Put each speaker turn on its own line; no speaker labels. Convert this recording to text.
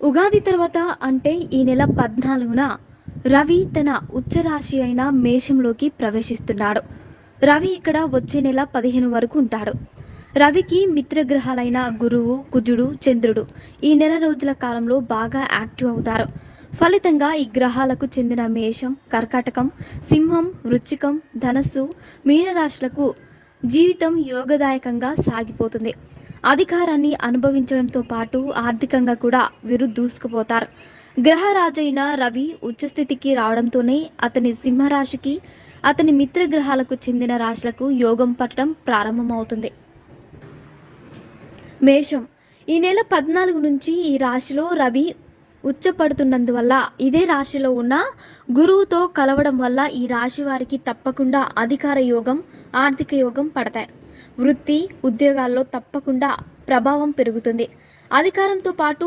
ఉగాది తర్వాత అంటే ఈ నెల 14న రవి తన ఉచ్చరాశి అయిన మేషంలోకి ప్రవేశిస్తున్నాడు. రవి ఇక్కడ వచ్చే నెల 15 వరకు ఉంటాడు. రవికి మిత్రగ్రహాలైన గురువు, కుజుడు, చంద్రుడు ఈ నెల రోజుల కాలంలో బాగా యాక్టివ్ అవుతారు. ఫలితంగా ఈ గ్రహాలకు చెందిన మేషం, కర్కాటకం, సింహం, వృశ్చికం, ధనస్సు, మీనరాశులకు జీవితం యోగదాయకంగా సాగిపోతుంది. అధికారాన్ని అనుభవించడంతో పాటు ఆర్థికంగా కూడా వీరు దూసుకుపోతారు. గ్రహరాజైన రవి ఉచ్చస్థితికి రావడంతోనే అతని సింహరాశికి, అతని మిత్రగ్రహాలకు చెందిన రాశులకు యోగం పట్టడం ప్రారంభమవుతుంది. మేషం ఈ నెల 14 నుంచి ఈ రాశిలో రవి ఉచ్చపడుతున్నందువల్ల ఇదే రాశిలో ఉన్న గురువుతో కలవడం వల్ల ఈ రాశి వారికి తప్పకుండా అధికార యోగం, ఆర్థిక యోగం పడతాయి. వృత్తి, ఉద్యోగాల్లో తప్పకుండా ప్రభావం పెరుగుతుంది. అధికారంతో పాటు